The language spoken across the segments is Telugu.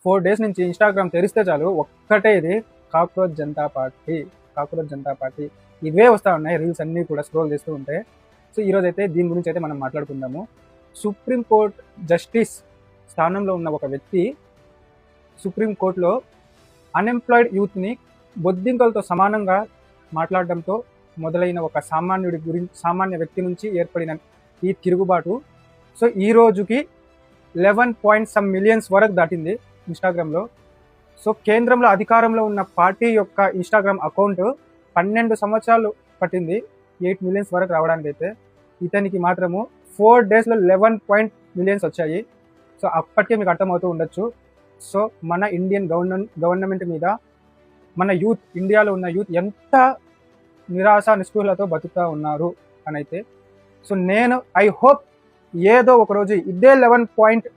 4 డేస్ నుంచి ఇన్స్టాగ్రామ్ తెరిస్తే చాలు ఒక్కటే ఇది cockroach Janata party, cockroach Janata party ఇవే వస్తూ ఉన్నాయి రీల్స్ అన్నీ కూడా స్క్రోల్ చేస్తూ ఉంటే. సో ఈరోజు అయితే దీని గురించి అయితే మనం మాట్లాడుకుందాము. సుప్రీంకోర్టు జస్టిస్ స్థానంలో ఉన్న ఒక వ్యక్తి సుప్రీంకోర్టులో అన్ఎంప్లాయిడ్ యూత్ని బొద్దింకలతో సమానంగా మాట్లాడడంతో మొదలైన ఒక సామాన్య వ్యక్తి నుంచి ఏర్పడిన ఈ తిరుగుబాటు సో ఈ రోజుకి 11 మిలియన్స్ వరకు దాటింది ఇన్స్టాగ్రామ్లో. సో కేంద్రంలో అధికారంలో ఉన్న పార్టీ యొక్క ఇన్స్టాగ్రామ్ అకౌంట్ 12 సంవత్సరాలు పట్టింది 8 మిలియన్స్ వరకు రావడానికి. అయితే ఇతనికి మాత్రము 4 డేస్లో 11 మిలియన్స్ వచ్చాయి. సో అప్పటికే మీకు అర్థమవుతూ ఉండొచ్చు. సో మన ఇండియన్ గవర్నమెంట్ మీద మన యూత్, ఇండియాలో ఉన్న యూత్ ఎంత నిరాశ నిస్పృహలతో బతుకుతూ ఉన్నారు అని అయితే. సో నేను ఐ హోప్ ఏదో ఒకరోజు ఇదే 11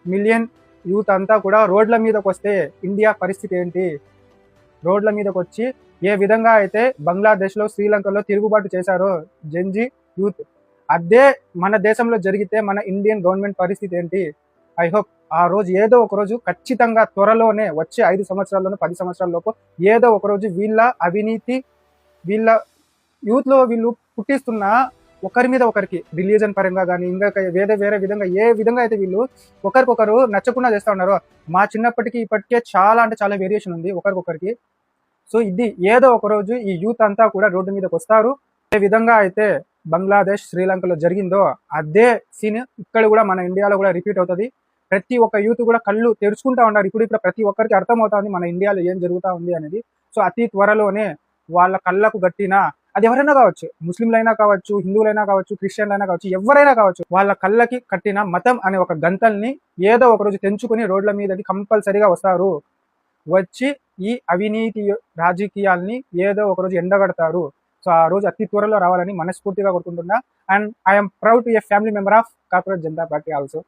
మిలియన్ యూత్ అంతా కూడా రోడ్ల మీదకి వస్తే ఇండియా పరిస్థితి ఏంటి, రోడ్ల మీదకి వచ్చి ఏ విధంగా అయితే బంగ్లాదేశ్లో, శ్రీలంకలో తిరుగుబాటు చేశారో జెన్జీ యూత్, అదే మన దేశంలో జరిగితే మన ఇండియన్ గవర్నమెంట్ పరిస్థితి ఏంటి. ఐ హోప్ ఆ రోజు ఏదో ఒక రోజు ఖచ్చితంగా త్వరలోనే వచ్చే 5 సంవత్సరాల్లోనూ 10 సంవత్సరాల్లోపు ఏదో ఒకరోజు వీళ్ళ అవినీతి, వీళ్ళ యూత్లో వీళ్ళు పుట్టిస్తున్న ఒకరి మీద ఒకరికి రిలీజన్ పరంగా కానీ ఇంకా వేరే విధంగా ఏ విధంగా అయితే వీళ్ళు ఒకరికొకరు నచ్చకుండా చేస్తూ ఉన్నారో, మా చిన్నప్పటికీ ఇప్పటికే చాలా అంటే చాలా వేరియేషన్ ఉంది ఒకరికొకరికి. సో ఇది ఏదో ఒకరోజు ఈ యూత్ అంతా కూడా రోడ్డు మీదకి వస్తారు. ఏ విధంగా అయితే బంగ్లాదేశ్, శ్రీలంకలో జరిగిందో అదే సీన్ ఇక్కడ కూడా మన ఇండియాలో కూడా రిపీట్ అవుతుంది. ప్రతి ఒక్క యూత్ కూడా కళ్ళు తెరుచుకుంటా ఉన్నారు. ఇప్పుడు ప్రతి ఒక్కరికి అర్థమవుతుంది మన ఇండియాలో ఏం జరుగుతూ ఉంది అనేది. సో అతి త్వరలోనే వాళ్ళ కళ్ళకు గట్టిన, అది ఎవరైనా కావచ్చు, ముస్లింలైనా కావచ్చు, హిందువులైనా కావచ్చు, క్రిస్టియన్లైనా కావచ్చు, ఎవరైనా కావచ్చు, వాళ్ళ కళ్ళకి కట్టిన మతం అనే ఒక గంతల్ని ఏదో ఒక రోజు తెంచుకుని రోడ్ల మీదకి కంపల్సరీగా వస్తారు. వచ్చి ఈ అవినీతి రాజకీయాల్ని ఏదో ఒక రోజు ఎండగడతారు. సో ఆ రోజు అతి త్వరలో రావాలని మనస్ఫూర్తిగా కోరుకుంటున్నా. And I'm proud to A family member of cockroach Janata party also.